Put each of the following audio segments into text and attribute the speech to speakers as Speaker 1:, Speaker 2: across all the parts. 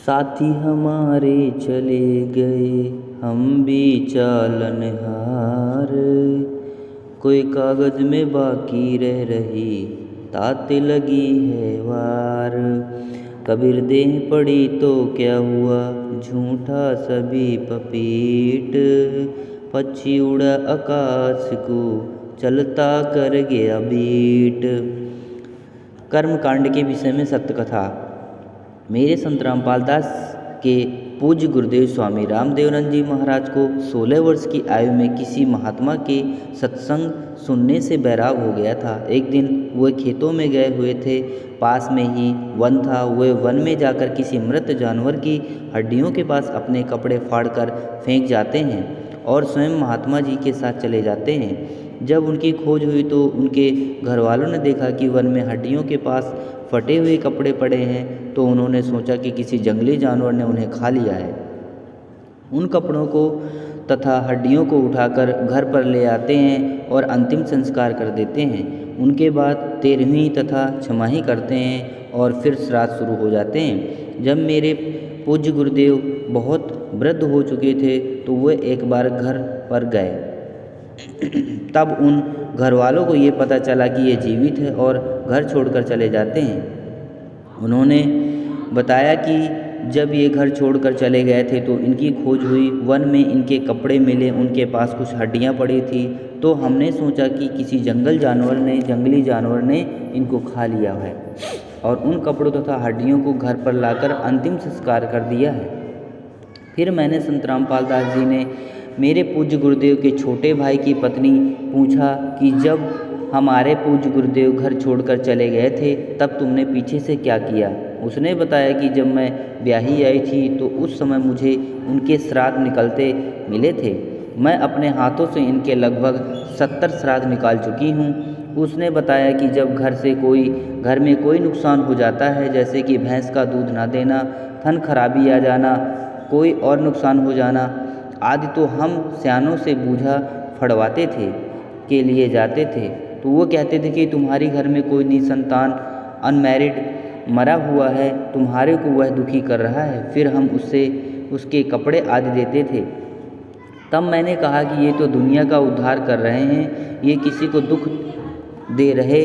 Speaker 1: साथी हमारे चले गए हम भी चालन हार। कोई कागज में बाकी रह रही ताते लगी है वार। कबीर देह पड़ी तो क्या हुआ झूठा सभी पपीट। पक्षी उड़ा आकाश को चलता कर गया बीट। कर्मकांड के विषय में सत्य कथा। मेरे संत रामपाल दास के पूज्य गुरुदेव स्वामी रामदेवनंद जी महाराज को 16 वर्ष की आयु में किसी महात्मा के सत्संग सुनने से बैराग हो गया था। एक दिन वे खेतों में गए हुए थे। पास में ही वन था। वे वन में जाकर किसी मृत जानवर की हड्डियों के पास अपने कपड़े फाड़कर फेंक जाते हैं और स्वयं महात्मा जी के साथ चले जाते हैं। जब उनकी खोज हुई तो उनके घर वालों ने देखा कि वन में हड्डियों के पास फटे हुए कपड़े पड़े हैं, तो उन्होंने सोचा कि किसी जंगली जानवर ने उन्हें खा लिया है। उन कपड़ों को तथा हड्डियों को उठाकर घर पर ले आते हैं और अंतिम संस्कार कर देते हैं। उनके बाद 13वीं तथा छमाही करते हैं और फिर श्राद्ध शुरू हो जाते हैं। जब मेरे पूज्य गुरुदेव बहुत वृद्ध हो चुके थे तो वे एक बार घर पर गए। तब उन घर वालों को ये पता चला कि ये जीवित है और घर छोड़कर चले जाते हैं। उन्होंने बताया कि जब ये घर छोड़कर चले गए थे तो इनकी खोज हुई। वन में इनके कपड़े मिले, उनके पास कुछ हड्डियां पड़ी थी। तो हमने सोचा कि किसी जंगली जानवर ने इनको खा लिया है और उन कपड़ों तथा हड्डियों को घर पर लाकर अंतिम संस्कार कर दिया है। फिर मैंने संत रामपाल दास जी ने मेरे पूज्य गुरुदेव के छोटे भाई की पत्नी पूछा कि जब हमारे पूज्य गुरुदेव घर छोड़कर चले गए थे तब तुमने पीछे से क्या किया। उसने बताया कि जब मैं ब्याही आई थी तो उस समय मुझे उनके श्राद्ध निकलते मिले थे। मैं अपने हाथों से इनके लगभग 70 श्राद्ध निकाल चुकी हूँ। उसने बताया कि जब घर में कोई नुकसान हो जाता है, जैसे कि भैंस का दूध ना देना, थन खराबी आ जाना, कोई और नुकसान हो जाना आदि, तो हम सयानों से बूझा फड़वाते थे के लिए जाते थे। तो वो कहते थे कि तुम्हारी घर में कोई निसंतान अनमैरिड मरा हुआ है, तुम्हारे को वह दुखी कर रहा है। फिर हम उसके कपड़े आदि देते थे। तब मैंने कहा कि ये तो दुनिया का उद्धार कर रहे हैं, ये किसी को दुख दे रहे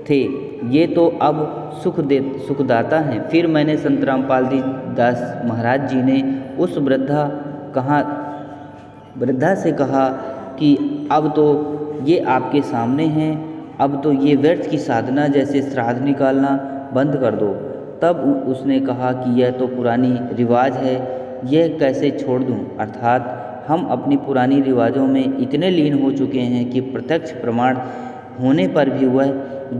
Speaker 1: थे, ये तो अब सुखदाता हैं। फिर मैंने संत रामपाल दास महाराज जी ने उस वृद्धा से कहा कि अब तो ये आपके सामने हैं, अब तो ये व्यर्थ की साधना जैसे श्राद्ध निकालना बंद कर दो। तब उसने कहा कि यह तो पुरानी रिवाज है, यह कैसे छोड़ दूं। अर्थात हम अपनी पुरानी रिवाजों में इतने लीन हो चुके हैं कि प्रत्यक्ष प्रमाण होने पर भी वह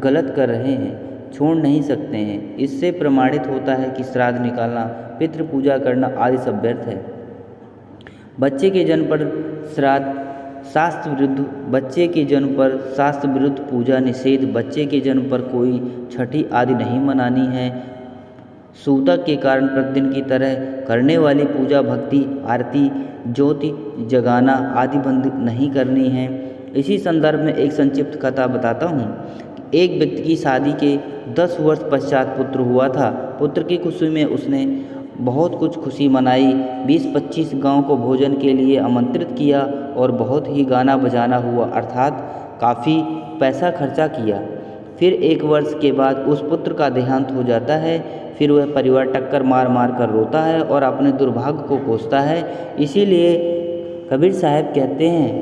Speaker 1: गलत कर रहे हैं, छोड़ नहीं सकते हैं। इससे प्रमाणित होता है कि श्राद्ध निकालना, पितृ पूजा करना आदि सब व्यर्थ है। बच्चे के जन्म पर शास्त्र विरुद्ध पूजा निषेध। बच्चे के जन्म पर कोई छठी आदि नहीं मनानी है। सूतक के कारण प्रतिदिन की तरह करने वाली पूजा, भक्ति, आरती, ज्योति जगाना आदि बंद नहीं करनी है। इसी संदर्भ में एक संक्षिप्त कथा बताता हूँ। एक व्यक्ति की शादी के 10 वर्ष पश्चात पुत्र हुआ था। पुत्र की खुशी में उसने बहुत कुछ खुशी मनाई। 20-25 गांव को भोजन के लिए आमंत्रित किया और बहुत ही गाना बजाना हुआ, अर्थात काफ़ी पैसा खर्चा किया। फिर 1 वर्ष के बाद उस पुत्र का देहांत हो जाता है। फिर वह परिवार टक्कर मार मार कर रोता है और अपने दुर्भाग्य को कोसता है। इसीलिए कबीर साहब कहते हैं,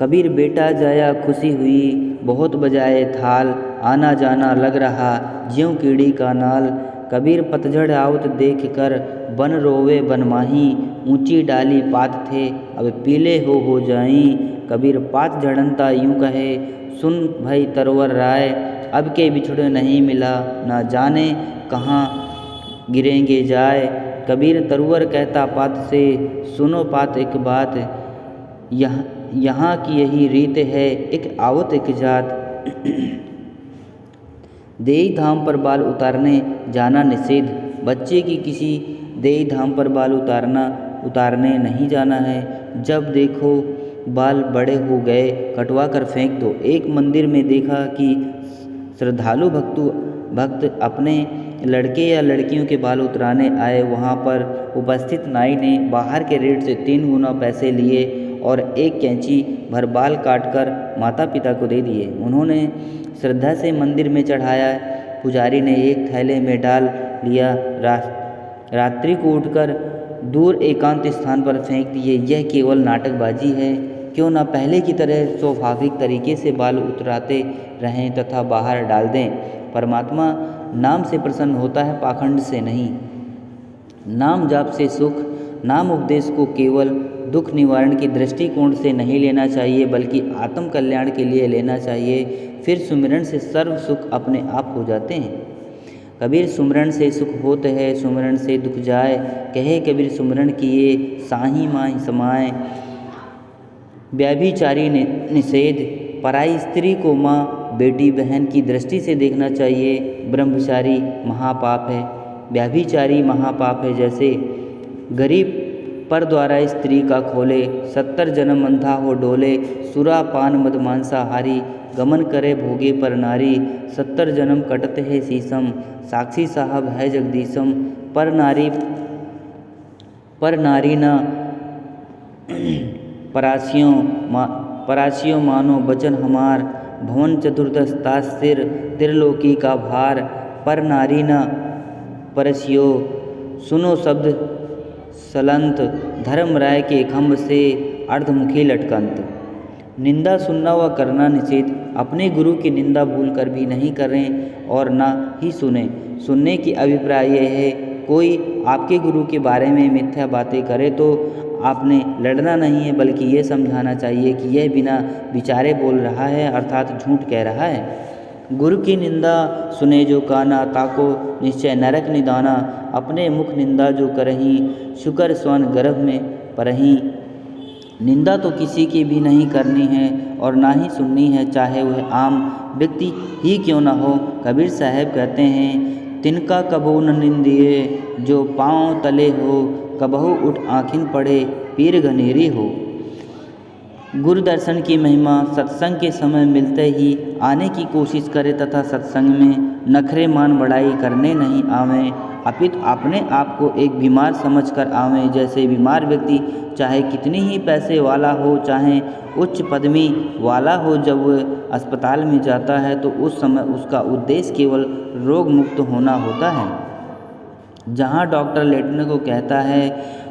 Speaker 1: कबीर बेटा जाया खुशी हुई, बहुत बजाए थाल, आना जाना लग रहा ज्यों कीड़ी का नाल। कबीर पतझड़ आवत देख कर बन रोवे बनमाही, ऊंची डाली पात थे अब पीले हो जाई। कबीर पात झड़नता यूं कहे, सुन भई तरवर राय, अब के बिछड़े नहीं मिला, ना जाने कहाँ गिरेंगे जाए। कबीर तरुवर कहता पात से, सुनो पात एक बात, यहाँ की यही रीत है, एक आवत एक जात। देई धाम पर बाल उतारने जाना निषेध। बच्चे की किसी देई धाम पर बाल उतारने नहीं जाना है। जब देखो बाल बड़े हो गए कटवा कर फेंक दो। एक मंदिर में देखा कि श्रद्धालु भक्त अपने लड़के या लड़कियों के बाल उतराने आए, वहाँ पर उपस्थित नाई ने बाहर के रेट से 3 गुना पैसे लिए और एक कैंची भर बाल काटकर माता पिता को दे दिए। उन्होंने श्रद्धा से मंदिर में चढ़ाया। पुजारी ने एक थैले में डाल लिया। रात्रि को उठकर दूर एकांत स्थान पर फेंक दिए। यह केवल नाटकबाजी है। क्यों ना पहले की तरह स्वाभाविक तरीके से बाल उतराते रहें तथा बाहर डाल दें। परमात्मा नाम से प्रसन्न होता है, पाखंड से नहीं। नाम जाप से सुख। नाम उपदेश को केवल दुख निवारण की दृष्टिकोण से नहीं लेना चाहिए, बल्कि आत्म कल्याण के लिए लेना चाहिए। फिर सुमिरन से सर्व सुख अपने आप हो जाते हैं। कबीर सुमिरन से सुख होत है, सुमिरन से दुख जाए। कहे कबीर सुमिरन किए, साही माही समाए। व्यभिचारी निषेध। पराई स्त्री को माँ, बेटी, बहन की दृष्टि से देखना चाहिए। ब्रह्मचारी महापाप है, व्यभिचारी महापाप है। जैसे गरीब पर द्वारा स्त्री का खोले, 70 जन्म अंधा हो डोले। सुरा पान मद मांसाहारी, गमन करे भोगे पर नारी। 70 जन्म कटत है शीशम, साक्षी साहब है जगदीशम। पर नारी न परासियों मानो बचन हमार। भवन चतुर्दशता सिर, त्रिलोकी का भार। पर नारी न परसियो, सुनो शब्द सलंत। धर्म राय के खम्भ से, अर्धमुखी लटकंत। निंदा सुनना व करना निषेध। अपने गुरु की निंदा भूल कर भी नहीं करें और ना ही सुने। सुनने की अभिप्राय यह है, कोई आपके गुरु के बारे में मिथ्या बातें करे तो आपने लड़ना नहीं है, बल्कि ये समझाना चाहिए कि यह बिना विचारे बोल रहा है, अर्थात झूठ कह रहा है। गुरु की निंदा सुने जो काना, ताको निश्चय नरक निदाना। अपने मुख निंदा जो करहीं, शुकर स्वर्ण गर्भ में परहीं। निंदा तो किसी की भी नहीं करनी है और ना ही सुननी है, चाहे वह आम व्यक्ति ही क्यों न हो। कबीर साहब कहते हैं, तिनका कबहू न निंदिए, जो पाँव तले हो। कबहू उठ आँखिन पड़े, पीर घनेरी हो। गुरु दर्शन की महिमा। सत्संग के समय मिलते ही आने की कोशिश करें तथा सत्संग में नखरे मान बढ़ाई करने नहीं आवें, अपितु अपने आप को एक बीमार समझकर आवें। जैसे बीमार व्यक्ति चाहे कितनी ही पैसे वाला हो, चाहे उच्च पदवी वाला हो, जब वह अस्पताल में जाता है तो उस समय उसका उद्देश्य केवल रोग मुक्त होना होता है। जहाँ डॉक्टर लेटने को कहता है,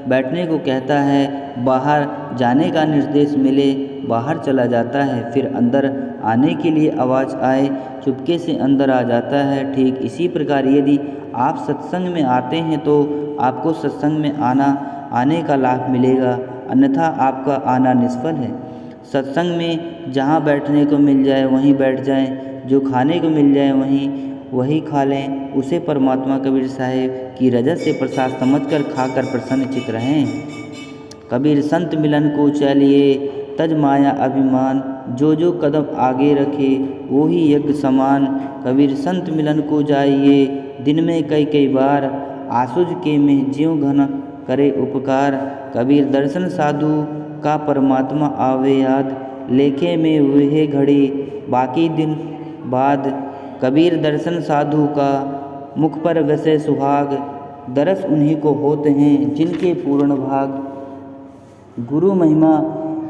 Speaker 1: बैठने को कहता है, बाहर जाने का निर्देश मिले, बाहर चला जाता है। फिर अंदर आने के लिए आवाज़ आए, चुपके से अंदर आ जाता है। ठीक इसी प्रकार यदि आप सत्संग में आते हैं तो आपको सत्संग में आने का लाभ मिलेगा, अन्यथा आपका आना निष्फल है। सत्संग में जहाँ बैठने को मिल जाए वहीं बैठ जाएं, जो खाने को मिल जाए वही खा लें। उसे परमात्मा कबीर साहेब की रजत से प्रसाद समझकर खाकर प्रसन्नचित रहें। कबीर संत मिलन को चलिए, तज माया अभिमान। जो कदम आगे रखे वो ही यज्ञ समान। कबीर संत मिलन को जाइए, दिन में कई बार। आसुज के में ज्यों घन करे उपकार। कबीर दर्शन साधु का परमात्मा आवे याद। लेखे में वह घड़ी बाकी दिन बाद। कबीर दर्शन साधु का मुख पर वैसे सुहाग। दरस उन्हीं को होते हैं जिनके पूर्ण भाग। गुरु महिमा।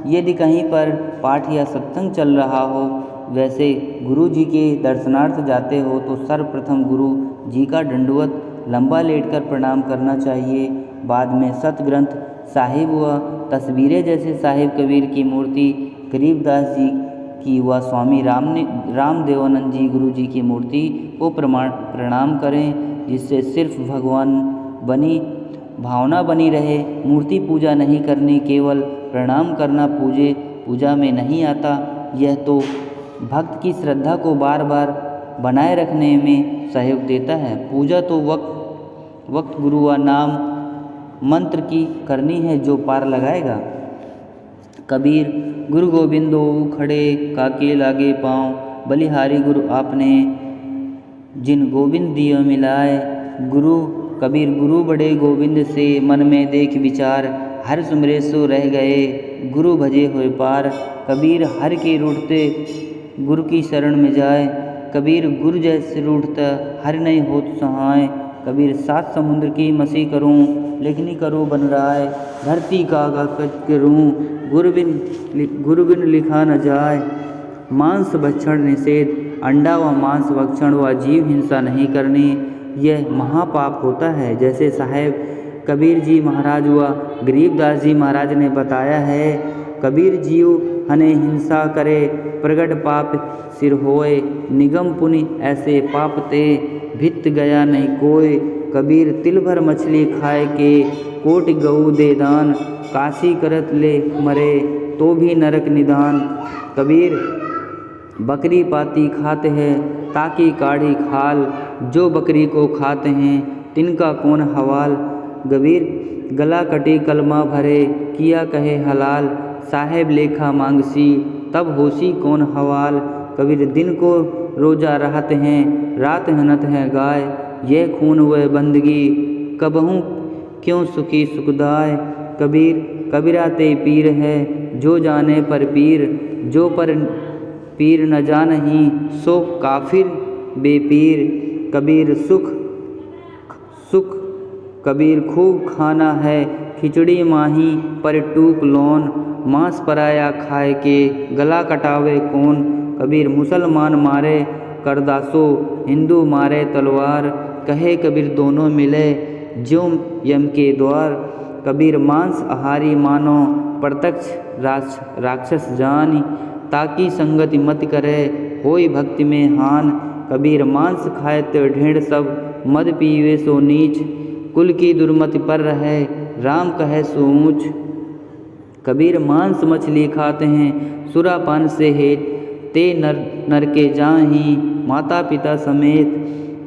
Speaker 1: यदि कहीं पर पाठ या सत्संग चल रहा हो, वैसे गुरु जी के दर्शनार्थ जाते हो तो सर्वप्रथम गुरु जी का दंडवत लंबा लेटकर प्रणाम करना चाहिए। बाद में सतग्रंथ साहिब व तस्वीरें जैसे साहिब कबीर की मूर्ति, गरीबदास जी की व स्वामी रामदेवानंद जी गुरु जी की मूर्ति को प्रणाम करें, जिससे सिर्फ भगवान बनी भावना बनी रहे। मूर्ति पूजा नहीं करनी, केवल प्रणाम करना पूजा में नहीं आता। यह तो भक्त की श्रद्धा को बार बार बनाए रखने में सहयोग देता है। पूजा तो वक्त गुरु व नाम मंत्र की करनी है जो पार लगाएगा। कबीर गुरु गोविंदो खड़े काके लागे पाँव। बलिहारी गुरु आपने जिन गोविंद दियो मिलाए। गुरु कबीर गुरु बड़े गोविंद से, मन में देख विचार। हर सुमरे सो रह गए, गुरु भजे हुए पार। कबीर हर के रूठते गुरु की शरण में जाए। कबीर गुरु जैसे रूठता हर नहीं होत सहाय। कबीर 7 समुद्र की मसी करूं लेखनी करूं बन राय। धरती कागज करूं गुरु बिन लिखा न जाए। मांस भक्षण निषेध अंडा व मांस भक्षण व जीव हिंसा नहीं करनी यह महापाप होता है। जैसे साहेब कबीर जी महाराज व गरीबदास जी महाराज ने बताया है। कबीर जीव हने हिंसा करे प्रगट पाप सिर होए। निगम पुनि ऐसे पाप ते भित गया नहीं कोय। कबीर तिल भर मछली खाए के कोटि गऊ दे दान। काशी करत ले मरे तो भी नरक निदान। कबीर बकरी पाती खाते हैं ताकि काढ़ी खाल। जो बकरी को खाते हैं तिनका कौन हवाल। कबीर गला कटी कलमा भरे किया कहे हलाल। साहेब लेखा मांगसी तब होसी कौन हवाल। कबीर दिन को रोजा रहते हैं रात हनत है गाय। यह खून व बंदगी कबहूँ क्यों सुखी सुखदाय। कबीर कबीराते पीर है जो जाने पर पीर। जो पर पीर न जानही सो काफिर बेपीर। कबीर सुख कबीर खूब खाना है खिचड़ी माही पर टूक लोन। मांस पराया खाए के गला कटावे कौन। कबीर मुसलमान मारे करदासो हिंदू मारे तलवार। कहे कबीर दोनों मिले ज्यों यम के द्वार। कबीर मांस आहारी मानो प्रत्यक्ष राक्षस जानी। ताकि संगति मत करे होई भक्ति में हान। कबीर मांस खाए तो ढेर सब मद पीवे सो नीच। कुल की दुर्मति पर रहे राम कहे सो ऊँच। कबीर मांस मछली खाते हैं सुरापान से हेत। ते नर के जाही माता पिता समेत।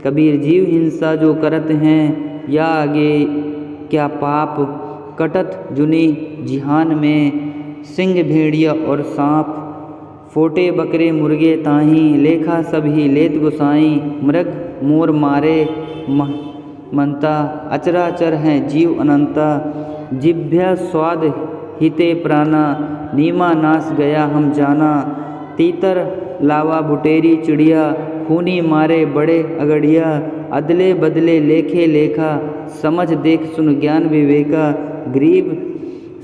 Speaker 1: कबीर जीव हिंसा जो करत हैं या आगे क्या पाप। कटत जुनी जिहान में सिंह भेड़िया और सांप। फोटे बकरे मुर्गे ताही लेखा सभी लेत गोसाई। मृग मोर मारे मनता अचराचर हैं जीव अनंता। जिभ्या स्वाद हिते प्राणा नीमा नाश गया हम जाना। तीतर लावा बुटेरी चिड़िया खूनी मारे बड़े अगड़िया। अदले बदले लेखे लेखा समझ देख सुन ज्ञान विवेका। गरीब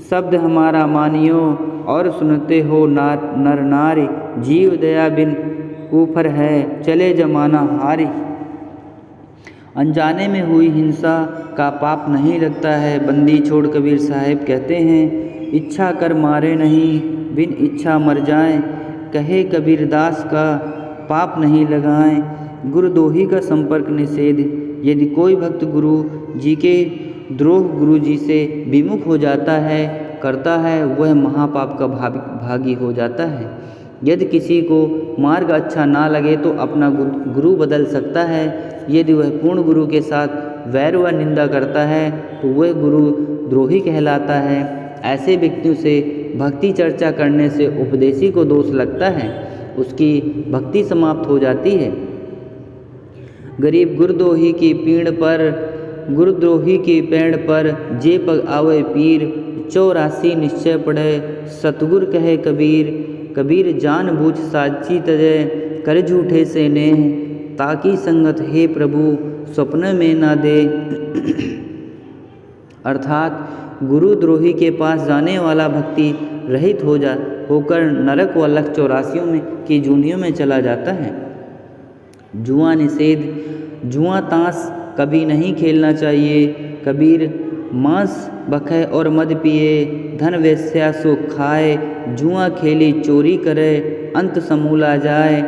Speaker 1: शब्द हमारा मानियो और सुनते हो नर नारी। जीव दया बिन ऊपर है चले जमाना हारी। अनजाने में हुई हिंसा का पाप नहीं लगता है। बंदी छोड़ कबीर साहेब कहते हैं इच्छा कर मारे नहीं बिन इच्छा मर जाएं। कहे कबीरदास का पाप नहीं लगाएं। गुरुद्रोही का संपर्क निषेध। यदि कोई भक्त गुरु जी के द्रोह गुरु जी से विमुख हो जाता है करता है वह महापाप का भागी हो जाता है। यदि किसी को मार्ग अच्छा ना लगे तो अपना गुरु बदल सकता है। यदि वह पूर्ण गुरु के साथ वैर व निंदा करता है तो वह गुरु द्रोही कहलाता है। ऐसे व्यक्तियों से भक्ति चर्चा करने से उपदेशी को दोष लगता है उसकी भक्ति समाप्त हो जाती है। गरीब गुरुद्रोही की पेड़ पर जे पग आवे पीर। 84 निश्चय पढ़े सतगुर कहे कबीर। कबीर जान बूझ साची तजय कर झूठे से नेह। ताकि संगत हे प्रभु स्वप्न में ना दे। अर्थात गुरुद्रोही के पास जाने वाला भक्ति रहित होकर नरक व लख 84 में की जूनियों में चला जाता है। जुआ निषेध। जुआ ताश कभी नहीं खेलना चाहिए। कबीर मांस बखे और मद पिए धन वेश्या सो खाए। जुआ खेली चोरी करे अंत समूला जाए।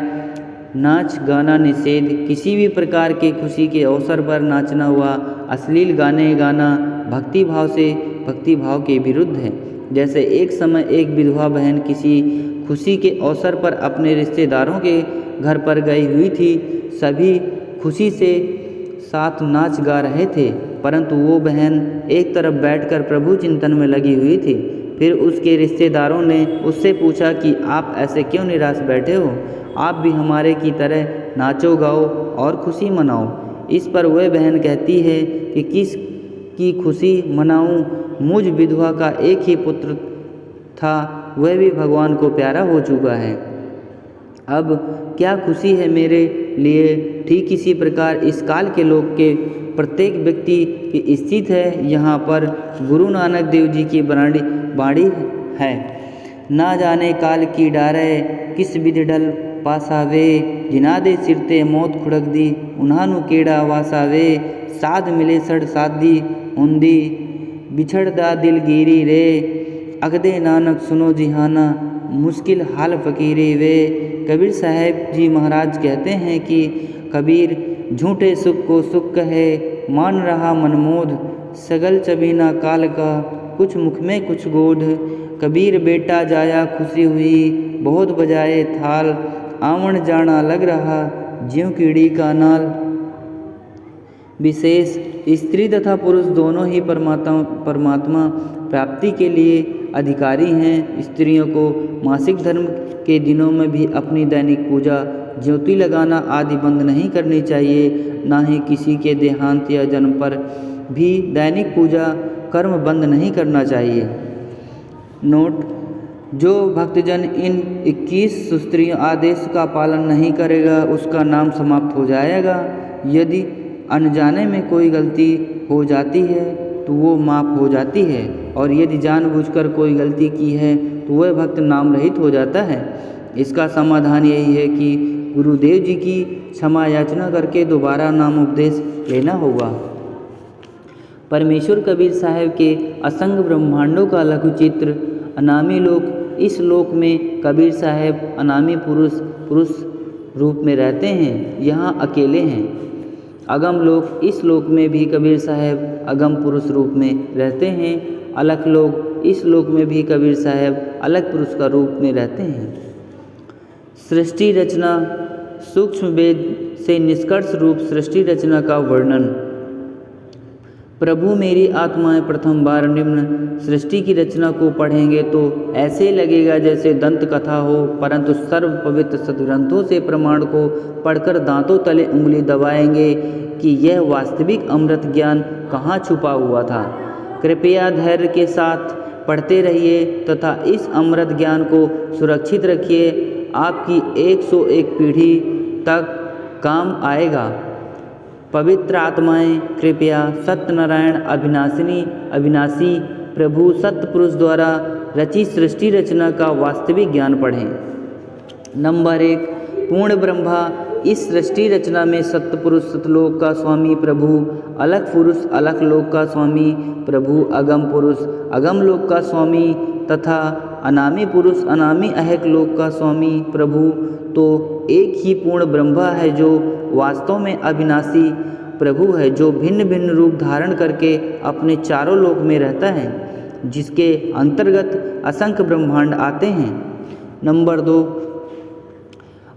Speaker 1: नाच गाना निषेध। किसी भी प्रकार के खुशी के अवसर पर नाचना हुआ अश्लील गाने गाना भक्ति भाव के विरुद्ध है। जैसे एक समय एक विधवा बहन किसी खुशी के अवसर पर अपने रिश्तेदारों के घर पर गई हुई थी। सभी खुशी से साथ नाच गा रहे थे परंतु वो बहन एक तरफ बैठकर प्रभु चिंतन में लगी हुई थी। फिर उसके रिश्तेदारों ने उससे पूछा कि आप ऐसे क्यों निराश बैठे हो। आप भी हमारे की तरह नाचो गाओ और खुशी मनाओ। इस पर वह बहन कहती है कि किस की खुशी मनाऊं। मुझ विधवा का एक ही पुत्र था वह भी भगवान को प्यारा हो चुका है। अब क्या खुशी है मेरे लिए ठीक इसी प्रकार इस काल के लोग के प्रत्येक व्यक्ति की स्थित है। यहाँ पर गुरु नानक देव जी की बाणी है, ना जाने काल की डारे किस विधि ढल पासावे, जिना दे सिरते मौत खुड़क दी उन्हानु केड़ा वासावे, साध मिले सड़ साधी उन्दी बिछड़दा दिल गिरी रे, अगदे नानक सुनो जिहाना मुश्किल हाल फकीरे वे। कबीर साहब जी महाराज कहते हैं कि कबीर झूठे सुख को सुख कहे, मान रहा मनमोद सगल चबीना काल का, कुछ मुख में कुछ गोद। कबीर बेटा जाया खुशी हुई बहुत बजाए थाल, आवन जाना लग रहा ज्यों कीड़ी का नाल। विशेष स्त्री तथा पुरुष दोनों ही परमात्मा प्राप्ति के लिए अधिकारी हैं। स्त्रियों को मासिक धर्म के दिनों में भी अपनी दैनिक पूजा, ज्योति लगाना आदि बंद नहीं करनी चाहिए। ना ही किसी के देहांत या जन्म पर भी दैनिक पूजा कर्म बंद नहीं करना चाहिए। नोट: जो भक्तजन इन 21 सुस्त्रीय आदेश का पालन नहीं करेगा उसका नाम समाप्त हो जाएगा। यदि अनजाने में कोई गलती हो जाती है तो वो माफ़ हो जाती है, और यदि जानबूझकर कोई गलती की है तो वह भक्त नाम रहित हो जाता है। इसका समाधान यही है कि गुरुदेव जी की क्षमा याचना करके दोबारा नाम उपदेश लेना होगा। परमेश्वर कबीर साहब के असंग ब्रह्मांडों का लघु चित्र। अनामी लोक। इस लोक में कबीर साहब अनामी पुरुष रूप में रहते हैं, यहाँ अकेले हैं। अगम लोक। इस लोक में भी कबीर साहब अगम पुरुष रूप में रहते हैं। अलख लोक। इस लोक में भी कबीर साहब अलग पुरुष का रूप में रहते हैं। सृष्टि रचना। सूक्ष्म वेद से निष्कर्ष रूप सृष्टि रचना का वर्णन। प्रभु मेरी आत्माएं प्रथम बार निम्न सृष्टि की रचना को पढ़ेंगे तो ऐसे लगेगा जैसे दंत कथा हो, परंतु सर्व पवित्र सद्ग्रंथों से प्रमाण को पढ़कर दांतों तले उंगली दबाएंगे कि यह वास्तविक अमृत ज्ञान कहाँ छुपा हुआ था। कृपया धैर्य के साथ पढ़ते रहिए तथा इस अमृत ज्ञान को सुरक्षित रखिए। आपकी 101 पीढ़ी तक काम आएगा। पवित्र आत्माएं कृपया सत्यनारायण अविनाशी प्रभु सत्पुरुष द्वारा रचित सृष्टि रचना का वास्तविक ज्ञान पढ़ें। नंबर 1, पूर्ण ब्रह्मा। इस सृष्टि रचना में सत्पुरुष सतलोक का स्वामी प्रभु, अलख पुरुष अलख लोक का स्वामी प्रभु, अगम पुरुष अगम लोक का स्वामी तथा अनामी पुरुष अनामी अहक लोक का स्वामी प्रभु। तो एक ही पूर्ण ब्रह्मा है जो वास्तव में अविनाशी प्रभु है, जो भिन्न भिन्न रूप धारण करके अपने चारों लोक में रहता है, जिसके अंतर्गत असंख्य ब्रह्मांड आते हैं। नंबर 2,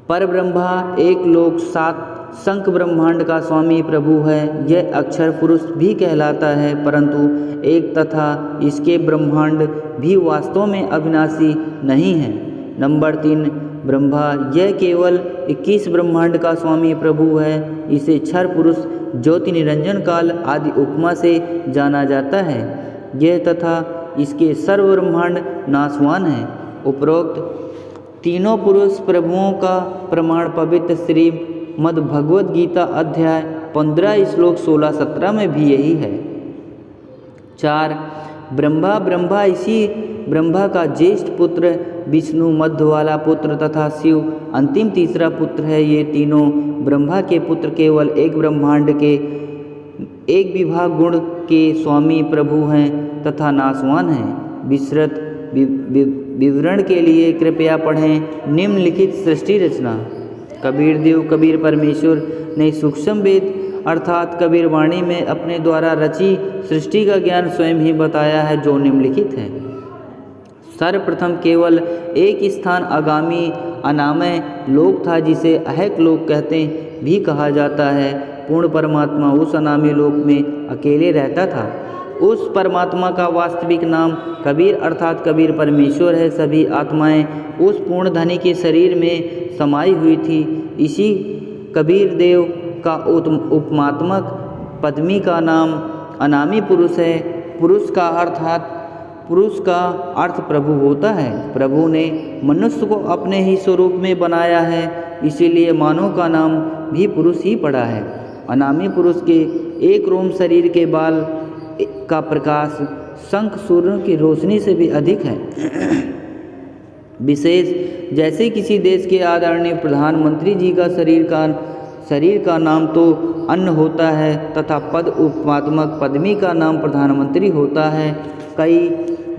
Speaker 1: पर ब्रह्मा एक लोक 7 संख ब्रह्मांड का स्वामी प्रभु है। यह अक्षर पुरुष भी कहलाता है, परंतु एक तथा इसके ब्रह्मांड भी वास्तव में अविनाशी नहीं है। नंबर 3, ब्रह्मा यह केवल 21 ब्रह्मांड का स्वामी प्रभु है। इसे क्षर पुरुष ज्योति निरंजन काल आदि उपमा से जाना जाता है। यह तथा इसके सर्व ब्रह्मांड नाशवान है। उपरोक्त तीनों पुरुष प्रभुओं का प्रमाण पवित्र श्री मद् भगवद गीता अध्याय 15 श्लोक 16-17 में भी यही है। 4, ब्रह्मा इसी ब्रह्मा का ज्येष्ठ पुत्र, विष्णु मध्य वाला पुत्र तथा शिव अंतिम तीसरा पुत्र है। ये तीनों ब्रह्मा के पुत्र केवल एक ब्रह्मांड के एक विभाग गुण के स्वामी प्रभु हैं तथा नाशवान हैं। विस्तृत विवरण के लिए कृपया पढ़ें निम्नलिखित सृष्टि रचना। कबीर परमेश्वर ने सूक्ष्म वेद अर्थात कबीर वाणी में अपने द्वारा रची सृष्टि का ज्ञान स्वयं ही बताया है, जो निम्नलिखित है। सर्वप्रथम केवल एक स्थान आगामी अनामय लोक था, जिसे अहक लोक कहते भी कहा जाता है। पूर्ण परमात्मा उस अनामी लोक में अकेले रहता था। उस परमात्मा का वास्तविक नाम कबीर अर्थात कबीर परमेश्वर है। सभी आत्माएं उस पूर्ण धनी के शरीर में समाई हुई थी। इसी कबीर देव का उपमात्मक पद्मी का नाम अनामी पुरुष है। पुरुष का अर्थ प्रभु होता है। प्रभु ने मनुष्य को अपने ही स्वरूप में बनाया है इसीलिए मानव का नाम भी पुरुष ही पड़ा है। अनामी पुरुष के एक रोम शरीर के बाल का प्रकाश शंख सूर्य की रोशनी से भी अधिक है। विशेष जैसे किसी देश के आदरणीय प्रधानमंत्री जी का शरीर का नाम तो अन्न होता है तथा पद उपमात्मक पदवी का नाम प्रधानमंत्री होता है। कई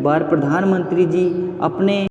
Speaker 1: बार प्रधानमंत्री जी अपने